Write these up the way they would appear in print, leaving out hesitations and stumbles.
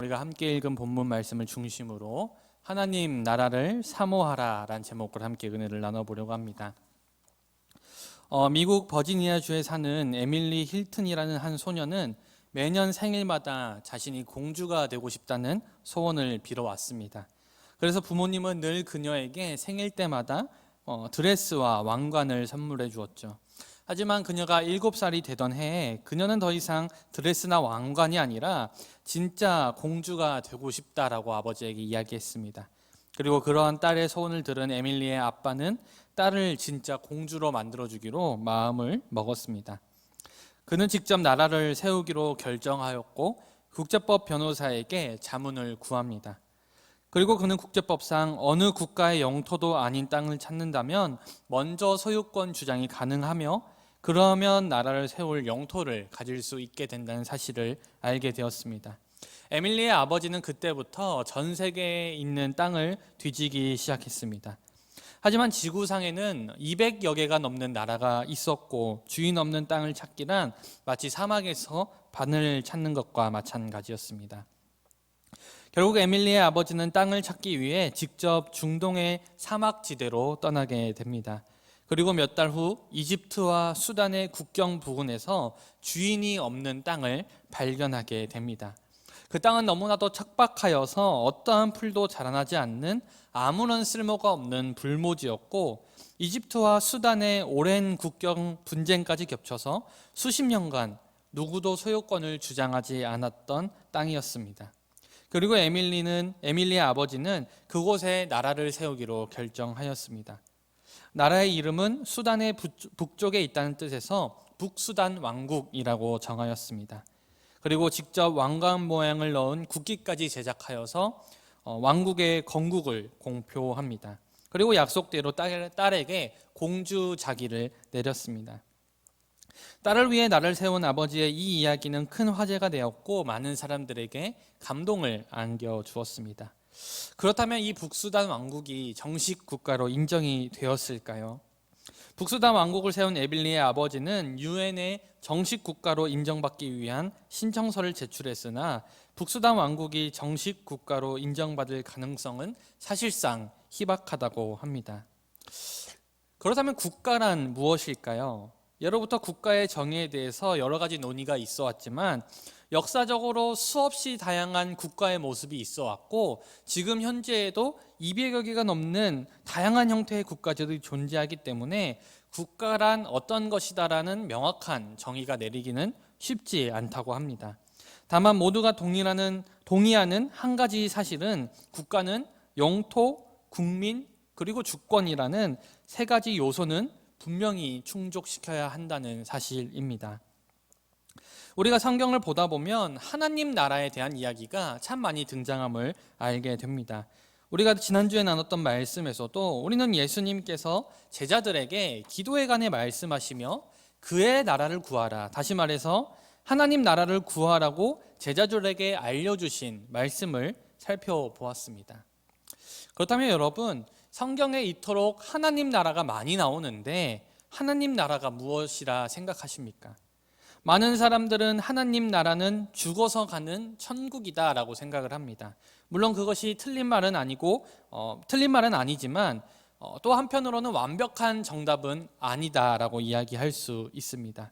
우리가 함께 읽은 본문 말씀을 중심으로 하나님 나라를 사모하라 라는 제목으로 함께 은혜를 나눠보려고 합니다. 미국 버지니아주에 사는 에밀리 힐튼이라는 한 소녀는 매년 생일마다 자신이 공주가 되고 싶다는 소원을 빌어왔습니다. 그래서 부모님은 늘 그녀에게 생일 때마다 드레스와 왕관을 선물해 주었죠. 하지만 그녀가 7살이 되던 해에 그녀는 더 이상 드레스나 왕관이 아니라 진짜 공주가 되고 싶다라고 아버지에게 이야기했습니다. 그리고 그러한 딸의 소원을 들은 에밀리의 아빠는 딸을 진짜 공주로 만들어주기로 마음을 먹었습니다. 그는 직접 나라를 세우기로 결정하였고 국제법 변호사에게 자문을 구합니다. 그리고 그는 국제법상 어느 국가의 영토도 아닌 땅을 찾는다면 먼저 소유권 주장이 가능하며 그러면 나라를 세울 영토를 가질 수 있게 된다는 사실을 알게 되었습니다. 에밀리의 아버지는 그때부터 전 세계에 있는 땅을 뒤지기 시작했습니다. 하지만 지구상에는 200여 개가 넘는 나라가 있었고 주인 없는 땅을 찾기란 마치 사막에서 바늘 찾는 것과 마찬가지였습니다. 결국 에밀리의 아버지는 땅을 찾기 위해 직접 중동의 사막지대로 떠나게 됩니다. 그리고 몇 달 후 이집트와 수단의 국경 부근에서 주인이 없는 땅을 발견하게 됩니다. 그 땅은 너무나도 척박하여서 어떠한 풀도 자라나지 않는 아무런 쓸모가 없는 불모지였고 이집트와 수단의 오랜 국경 분쟁까지 겹쳐서 수십 년간 누구도 소유권을 주장하지 않았던 땅이었습니다. 그리고 에밀리의 아버지는 그곳에 나라를 세우기로 결정하였습니다. 나라의 이름은 수단의 북쪽에 있다는 뜻에서 북수단 왕국이라고 정하였습니다. 그리고 직접 왕관 모양을 넣은 국기까지 제작하여서 왕국의 건국을 공표합니다. 그리고 약속대로 딸에게 공주 자기를 내렸습니다. 딸을 위해 나라를 세운 아버지의 이 이야기는 큰 화제가 되었고 많은 사람들에게 감동을 안겨주었습니다. 그렇다면 이 북수단 왕국이 정식 국가로 인정이 되었을까요? 북수단 왕국을 세운 에밀리의 아버지는 유엔의 정식 국가로 인정받기 위한 신청서를 제출했으나 북수단 왕국이 정식 국가로 인정받을 가능성은 사실상 희박하다고 합니다. 그렇다면 국가란 무엇일까요? 예로부터 국가의 정의에 대해서 여러 가지 논의가 있어 왔지만 역사적으로 수없이 다양한 국가의 모습이 있어 왔고 지금 현재에도 200여 개가 넘는 다양한 형태의 국가들이 존재하기 때문에 국가란 어떤 것이다라는 명확한 정의가 내리기는 쉽지 않다고 합니다. 다만 모두가 동의하는 한 가지 사실은 국가는 영토, 국민, 그리고 주권이라는 세 가지 요소는 분명히 충족시켜야 한다는 사실입니다. 우리가 성경을 보다 보면 하나님 나라에 대한 이야기가 참 많이 등장함을 알게 됩니다. 우리가 지난주에 나눴던 말씀에서도 우리는 예수님께서 제자들에게 기도에 관해 말씀하시며 그의 나라를 구하라, 다시 말해서 하나님 나라를 구하라고 제자들에게 알려주신 말씀을 살펴보았습니다. 그렇다면 여러분, 성경에 이토록 하나님 나라가 많이 나오는데 하나님 나라가 무엇이라 생각하십니까? 많은 사람들은 하나님 나라는 죽어서 가는 천국이다라고 생각을 합니다. 물론 그것이 틀린 말은 아니지만 또 한편으로는 완벽한 정답은 아니다라고 이야기할 수 있습니다.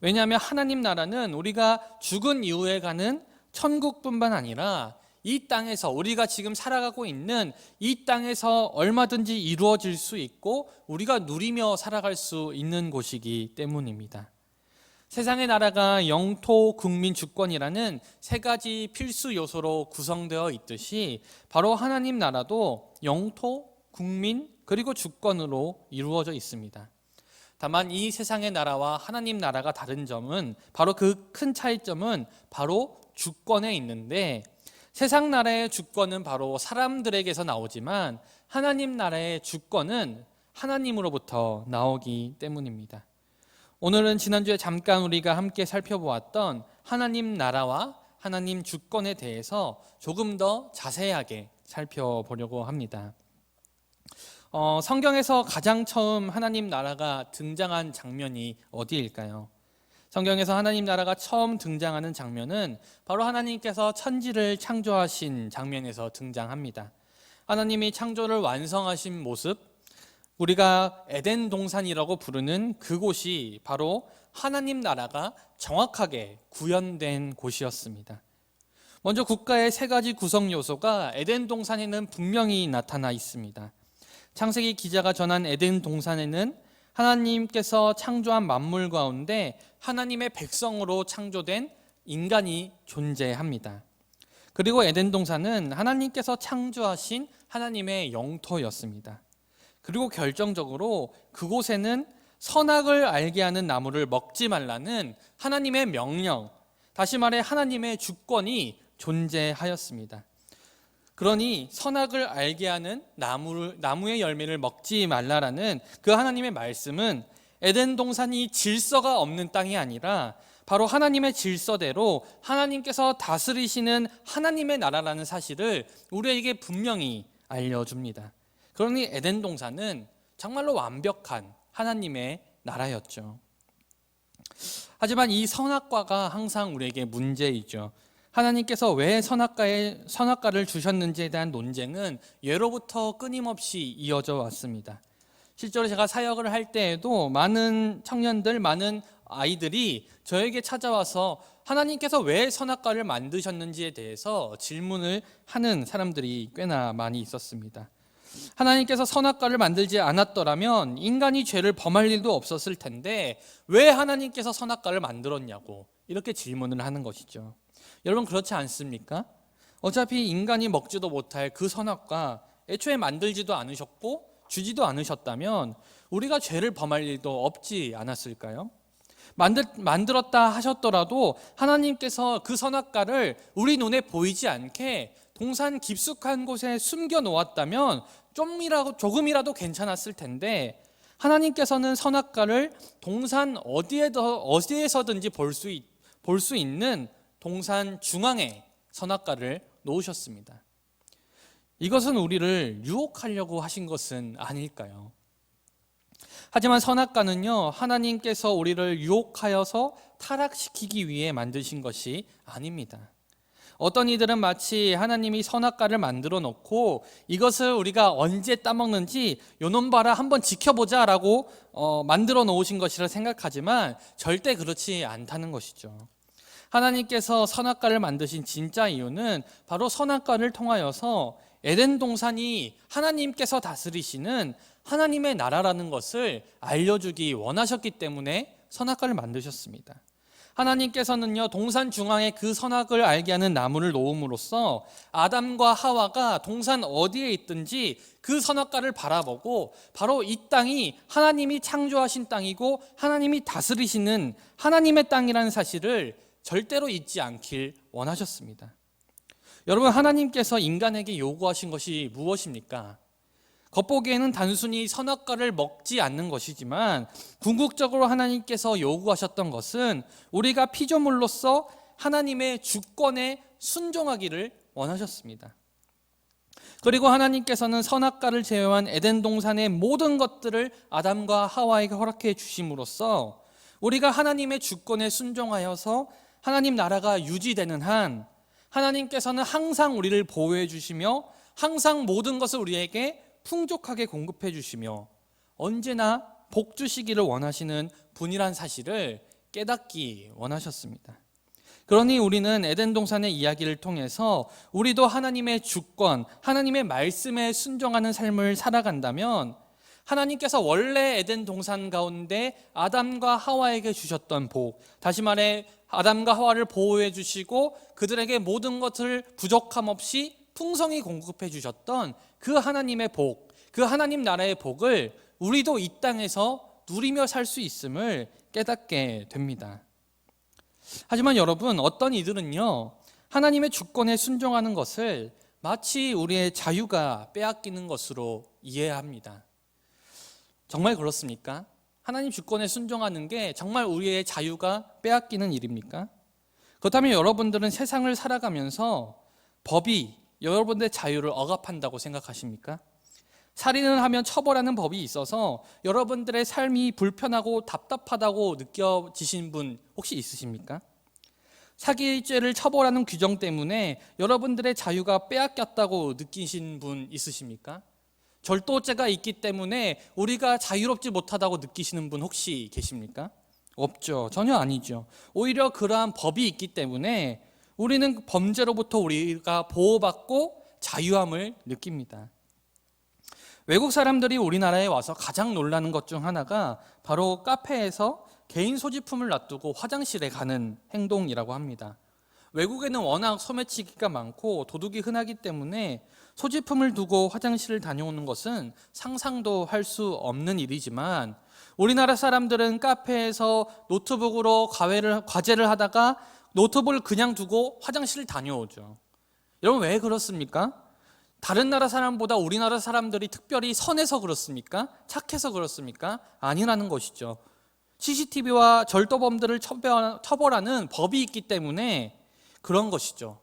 왜냐하면 하나님 나라는 우리가 죽은 이후에 가는 천국뿐만 아니라 이 땅에서 우리가 지금 살아가고 있는 이 땅에서 얼마든지 이루어질 수 있고 우리가 누리며 살아갈 수 있는 곳이기 때문입니다. 세상의 나라가 영토, 국민, 주권이라는 세 가지 필수 요소로 구성되어 있듯이 바로 하나님 나라도 영토, 국민, 그리고 주권으로 이루어져 있습니다. 다만 이 세상의 나라와 하나님 나라가 다른 점은 바로 그 큰 차이점은 바로 주권에 있는데 세상 나라의 주권은 바로 사람들에게서 나오지만 하나님 나라의 주권은 하나님으로부터 나오기 때문입니다. 오늘은 지난주에 잠깐 우리가 함께 살펴보았던 하나님 나라와 하나님 주권에 대해서 조금 더 자세하게 살펴보려고 합니다. 성경에서 가장 처음 하나님 나라가 등장한 장면이 어디일까요? 성경에서 하나님 나라가 처음 등장하는 장면은 바로 하나님께서 천지를 창조하신 장면에서 등장합니다. 하나님이 창조를 완성하신 모습, 우리가 에덴 동산이라고 부르는 그곳이 바로 하나님 나라가 정확하게 구현된 곳이었습니다. 먼저 국가의 세 가지 구성 요소가 에덴 동산에는 분명히 나타나 있습니다. 창세기 기자가 전한 에덴 동산에는 하나님께서 창조한 만물 가운데 하나님의 백성으로 창조된 인간이 존재합니다. 그리고 에덴 동산은 하나님께서 창조하신 하나님의 영토였습니다. 그리고 결정적으로 그곳에는 선악을 알게 하는 나무를 먹지 말라는 하나님의 명령, 다시 말해 하나님의 주권이 존재하였습니다. 그러니 선악을 알게 하는 나무의 열매를 먹지 말라라는 그 하나님의 말씀은 에덴 동산이 질서가 없는 땅이 아니라 바로 하나님의 질서대로 하나님께서 다스리시는 하나님의 나라라는 사실을 우리에게 분명히 알려줍니다. 그러니 에덴 동산은 정말로 완벽한 하나님의 나라였죠. 하지만 이 선악과가 항상 우리에게 문제이죠. 하나님께서 왜 선악과를 주셨는지에 대한 논쟁은 예로부터 끊임없이 이어져 왔습니다. 실제로 제가 사역을 할 때에도 많은 청년들, 많은 아이들이 저에게 찾아와서 하나님께서 왜 선악과를 만드셨는지에 대해서 질문을 하는 사람들이 꽤나 많이 있었습니다. 하나님께서 선악과를 만들지 않았더라면 인간이 죄를 범할 일도 없었을 텐데 왜 하나님께서 선악과를 만들었냐고 이렇게 질문을 하는 것이죠. 여러분 그렇지 않습니까? 어차피 인간이 먹지도 못할 그 선악과 애초에 만들지도 않으셨고 주지도 않으셨다면 우리가 죄를 범할 일도 없지 않았을까요? 만들었다 하셨더라도 하나님께서 그 선악과를 우리 눈에 보이지 않게 동산 깊숙한 곳에 숨겨 놓았다면 조금이라도 괜찮았을 텐데 하나님께서는 선악과를 동산 어디에서든지 볼 수 있는 동산 중앙에 선악과를 놓으셨습니다. 이것은 우리를 유혹하려고 하신 것은 아닐까요? 하지만 선악과는요, 하나님께서 우리를 유혹하여서 타락시키기 위해 만드신 것이 아닙니다. 어떤 이들은 마치 하나님이 선악과를 만들어 놓고 이것을 우리가 언제 따먹는지 요놈 봐라 한번 지켜보자 라고 만들어 놓으신 것이라 생각하지만 절대 그렇지 않다는 것이죠. 하나님께서 선악과를 만드신 진짜 이유는 바로 선악과를 통하여서 에덴 동산이 하나님께서 다스리시는 하나님의 나라라는 것을 알려주기 원하셨기 때문에 선악과를 만드셨습니다. 하나님께서는요, 동산 중앙에 그 선악을 알게 하는 나무를 놓음으로써 아담과 하와가 동산 어디에 있든지 그 선악과를 바라보고 바로 이 땅이 하나님이 창조하신 땅이고 하나님이 다스리시는 하나님의 땅이라는 사실을 절대로 잊지 않길 원하셨습니다. 여러분, 하나님께서 인간에게 요구하신 것이 무엇입니까? 겉보기에는 단순히 선악과를 먹지 않는 것이지만 궁극적으로 하나님께서 요구하셨던 것은 우리가 피조물로서 하나님의 주권에 순종하기를 원하셨습니다. 그리고 하나님께서는 선악과를 제외한 에덴 동산의 모든 것들을 아담과 하와에게 허락해 주심으로써 우리가 하나님의 주권에 순종하여서 하나님 나라가 유지되는 한 하나님께서는 항상 우리를 보호해 주시며 항상 모든 것을 우리에게 풍족하게 공급해 주시며 언제나 복 주시기를 원하시는 분이란 사실을 깨닫기 원하셨습니다. 그러니 우리는 에덴 동산의 이야기를 통해서 우리도 하나님의 주권, 하나님의 말씀에 순종하는 삶을 살아간다면 하나님께서 원래 에덴 동산 가운데 아담과 하와에게 주셨던 복, 다시 말해 아담과 하와를 보호해 주시고 그들에게 모든 것을 부족함 없이 풍성히 공급해 주셨던 그 하나님의 복, 그 하나님 나라의 복을 우리도 이 땅에서 누리며 살 수 있음을 깨닫게 됩니다. 하지만 여러분, 어떤 이들은요, 하나님의 주권에 순종하는 것을 마치 우리의 자유가 빼앗기는 것으로 이해합니다. 정말 그렇습니까? 하나님 주권에 순종하는 게 정말 우리의 자유가 빼앗기는 일입니까? 그렇다면 여러분들은 세상을 살아가면서 법이 여러분들의 자유를 억압한다고 생각하십니까? 살인을 하면 처벌하는 법이 있어서 여러분들의 삶이 불편하고 답답하다고 느껴지신 분 혹시 있으십니까? 사기죄를 처벌하는 규정 때문에 여러분들의 자유가 빼앗겼다고 느끼신 분 있으십니까? 절도죄가 있기 때문에 우리가 자유롭지 못하다고 느끼시는 분 혹시 계십니까? 없죠. 전혀 아니죠. 오히려 그러한 법이 있기 때문에 우리는 범죄로부터 우리가 보호받고 자유함을 느낍니다. 외국 사람들이 우리나라에 와서 가장 놀라는 것 중 하나가 바로 카페에서 개인 소지품을 놔두고 화장실에 가는 행동이라고 합니다. 외국에는 워낙 소매치기가 많고 도둑이 흔하기 때문에 소지품을 두고 화장실을 다녀오는 것은 상상도 할 수 없는 일이지만 우리나라 사람들은 카페에서 노트북으로 과제를 하다가 노트북을 그냥 두고 화장실을 다녀오죠. 여러분 왜 그렇습니까? 다른 나라 사람보다 우리나라 사람들이 특별히 선해서 그렇습니까? 착해서 그렇습니까? 아니라는 것이죠. CCTV와 절도범들을 처벌하는 법이 있기 때문에 그런 것이죠.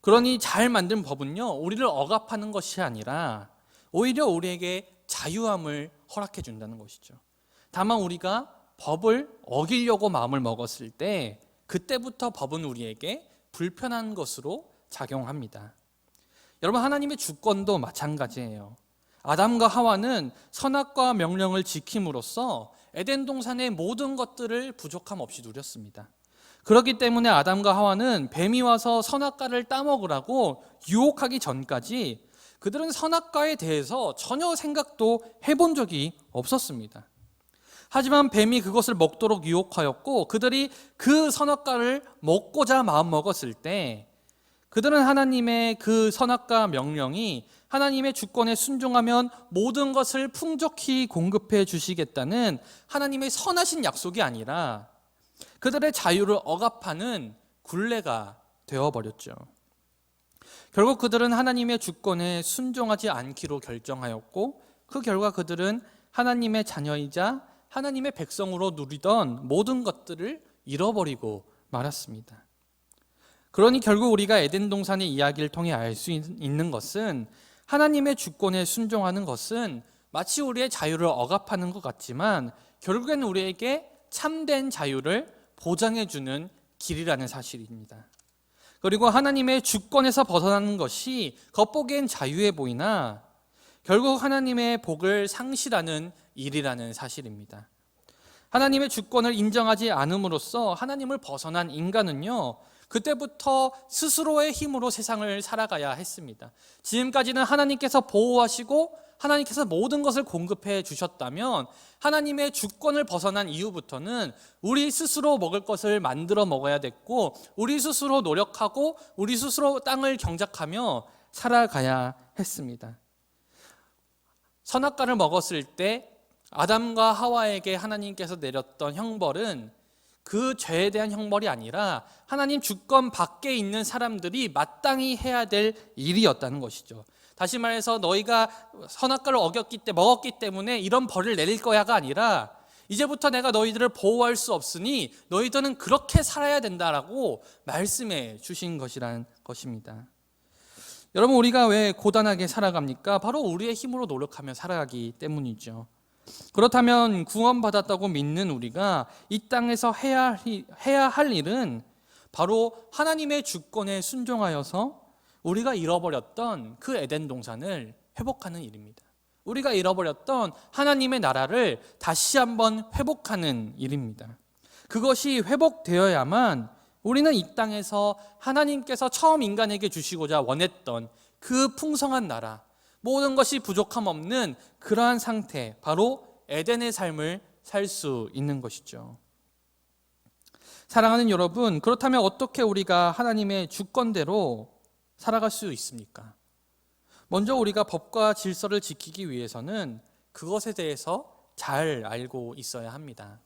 그러니 잘 만든 법은요, 우리를 억압하는 것이 아니라 오히려 우리에게 자유함을 허락해 준다는 것이죠. 다만 우리가 법을 어기려고 마음을 먹었을 때 그때부터 법은 우리에게 불편한 것으로 작용합니다. 여러분, 하나님의 주권도 마찬가지예요. 아담과 하와는 선악과 명령을 지킴으로써 에덴 동산의 모든 것들을 부족함 없이 누렸습니다. 그렇기 때문에 아담과 하와는 뱀이 와서 선악과를 따먹으라고 유혹하기 전까지 그들은 선악과에 대해서 전혀 생각도 해본 적이 없었습니다. 하지만 뱀이 그것을 먹도록 유혹하였고 그들이 그 선악과를 먹고자 마음먹었을 때 그들은 하나님의 그 선악과 명령이 하나님의 주권에 순종하면 모든 것을 풍족히 공급해 주시겠다는 하나님의 선하신 약속이 아니라 그들의 자유를 억압하는 굴레가 되어버렸죠. 결국 그들은 하나님의 주권에 순종하지 않기로 결정하였고 그 결과 그들은 하나님의 자녀이자 하나님의 백성으로 누리던 모든 것들을 잃어버리고 말았습니다. 그러니 결국 우리가 에덴 동산의 이야기를 통해 알 수 있는 것은 하나님의 주권에 순종하는 것은 마치 우리의 자유를 억압하는 것 같지만 결국에는 우리에게 참된 자유를 보장해주는 길이라는 사실입니다. 그리고 하나님의 주권에서 벗어나는 것이 겉보기엔 자유해 보이나 결국 하나님의 복을 상실하는 일이라는 사실입니다. 하나님의 주권을 인정하지 않음으로써 하나님을 벗어난 인간은요, 그때부터 스스로의 힘으로 세상을 살아가야 했습니다. 지금까지는 하나님께서 보호하시고 하나님께서 모든 것을 공급해 주셨다면 하나님의 주권을 벗어난 이후부터는 우리 스스로 먹을 것을 만들어 먹어야 됐고 우리 스스로 노력하고 우리 스스로 땅을 경작하며 살아가야 했습니다. 선악과를 먹었을 때 아담과 하와에게 하나님께서 내렸던 형벌은 그 죄에 대한 형벌이 아니라 하나님 주권 밖에 있는 사람들이 마땅히 해야 될 일이었다는 것이죠. 다시 말해서 너희가 선악과를 먹었기 때문에 이런 벌을 내릴 거야가 아니라 이제부터 내가 너희들을 보호할 수 없으니 너희들은 그렇게 살아야 된다라고 말씀해 주신 것이라는 것입니다. 여러분, 우리가 왜 고단하게 살아갑니까? 바로 우리의 힘으로 노력하며 살아가기 때문이죠. 그렇다면 구원받았다고 믿는 우리가 이 땅에서 해야 할 일은 바로 하나님의 주권에 순종하여서 우리가 잃어버렸던 그 에덴 동산을 회복하는 일입니다. 우리가 잃어버렸던 하나님의 나라를 다시 한번 회복하는 일입니다. 그것이 회복되어야만 우리는 이 땅에서 하나님께서 처음 인간에게 주시고자 원했던 그 풍성한 나라, 모든 것이 부족함 없는 그러한 상태, 바로 에덴의 삶을 살 수 있는 것이죠. 사랑하는 여러분, 그렇다면 어떻게 우리가 하나님의 주권대로 살아갈 수 있습니까? 먼저 우리가 법과 질서를 지키기 위해서는 그것에 대해서 잘 알고 있어야 합니다.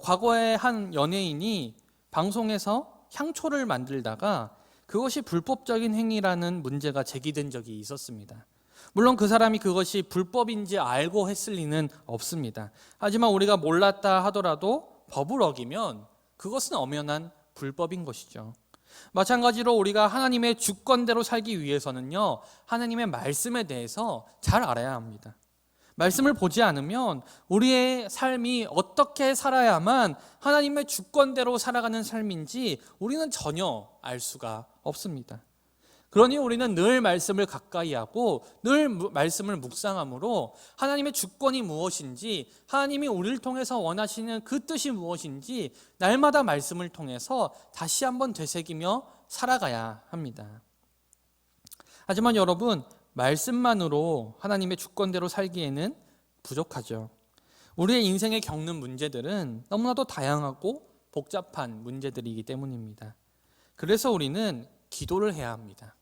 과거에 한 연예인이 방송에서 향초를 만들다가 그것이 불법적인 행위라는 문제가 제기된 적이 있었습니다. 물론 그 사람이 그것이 불법인지 알고 했을 리는 없습니다. 하지만 우리가 몰랐다 하더라도 법을 어기면 그것은 엄연한 불법인 것이죠. 마찬가지로 우리가 하나님의 주권대로 살기 위해서는요, 하나님의 말씀에 대해서 잘 알아야 합니다. 말씀을 보지 않으면 우리의 삶이 어떻게 살아야만 하나님의 주권대로 살아가는 삶인지 우리는 전혀 알 수가 없습니다. 그러니 우리는 늘 말씀을 가까이 하고 늘 말씀을 묵상함으로 하나님의 주권이 무엇인지, 하나님이 우리를 통해서 원하시는 그 뜻이 무엇인지 날마다 말씀을 통해서 다시 한번 되새기며 살아가야 합니다. 하지만 여러분, 말씀만으로 하나님의 주권대로 살기에는 부족하죠. 우리의 인생에 겪는 문제들은 너무나도 다양하고 복잡한 문제들이기 때문입니다. 그래서 우리는 기도를 해야 합니다.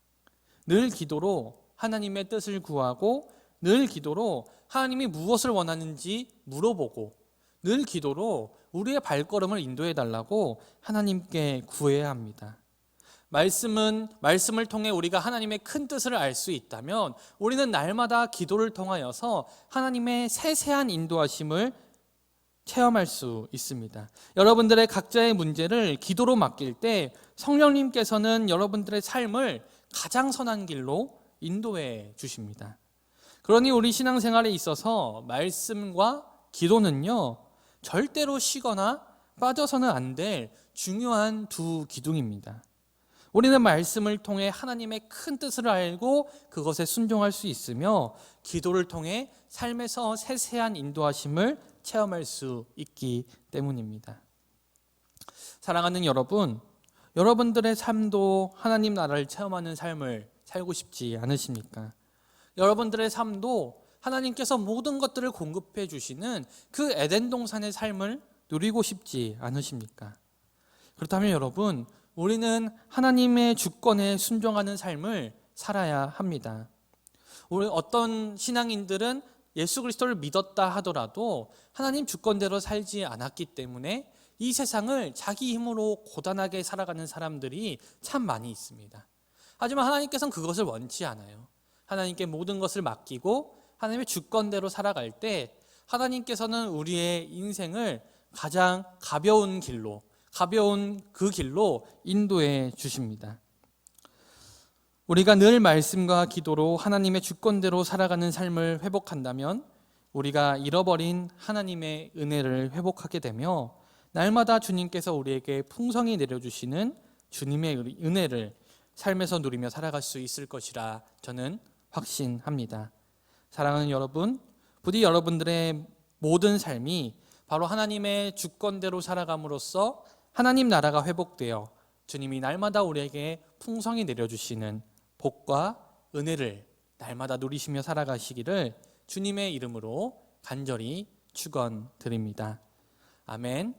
늘 기도로 하나님의 뜻을 구하고, 늘 기도로 하나님이 무엇을 원하는지 물어보고, 늘 기도로 우리의 발걸음을 인도해 달라고 하나님께 구해야 합니다. 말씀을 통해 우리가 하나님의 큰 뜻을 알 수 있다면 우리는 날마다 기도를 통하여서 하나님의 세세한 인도하심을 체험할 수 있습니다. 여러분들의 각자의 문제를 기도로 맡길 때 성령님께서는 여러분들의 삶을 가장 선한 길로 인도해 주십니다. 그러니 우리 신앙생활에 있어서 말씀과 기도는요, 절대로 쉬거나 빠져서는 안 될 중요한 두 기둥입니다. 우리는 말씀을 통해 하나님의 큰 뜻을 알고 그것에 순종할 수 있으며, 기도를 통해 삶에서 세세한 인도하심을 체험할 수 있기 때문입니다. 사랑하는 여러분, 여러분들의 삶도 하나님 나라를 체험하는 삶을 살고 싶지 않으십니까? 여러분들의 삶도 하나님께서 모든 것들을 공급해 주시는 그 에덴 동산의 삶을 누리고 싶지 않으십니까? 그렇다면 여러분, 우리는 하나님의 주권에 순종하는 삶을 살아야 합니다. 우리 어떤 신앙인들은 예수 그리스도를 믿었다 하더라도 하나님 주권대로 살지 않았기 때문에 이 세상을 자기 힘으로 고단하게 살아가는 사람들이 참 많이 있습니다. 하지만 하나님께서는 그것을 원치 않아요. 하나님께 모든 것을 맡기고 하나님의 주권대로 살아갈 때 하나님께서는 우리의 인생을 가장 가벼운 그 길로 인도해 주십니다. 우리가 늘 말씀과 기도로 하나님의 주권대로 살아가는 삶을 회복한다면 우리가 잃어버린 하나님의 은혜를 회복하게 되며, 날마다 주님께서 우리에게 풍성히 내려주시는 주님의 은혜를 삶에서 누리며 살아갈 수 있을 것이라 저는 확신합니다. 사랑하는 여러분, 부디 여러분들의 모든 삶이 바로 하나님의 주권대로 살아감으로써 하나님 나라가 회복되어 주님이 날마다 우리에게 풍성히 내려주시는 복과 은혜를 날마다 누리시며 살아가시기를 주님의 이름으로 간절히 축원드립니다. 아멘.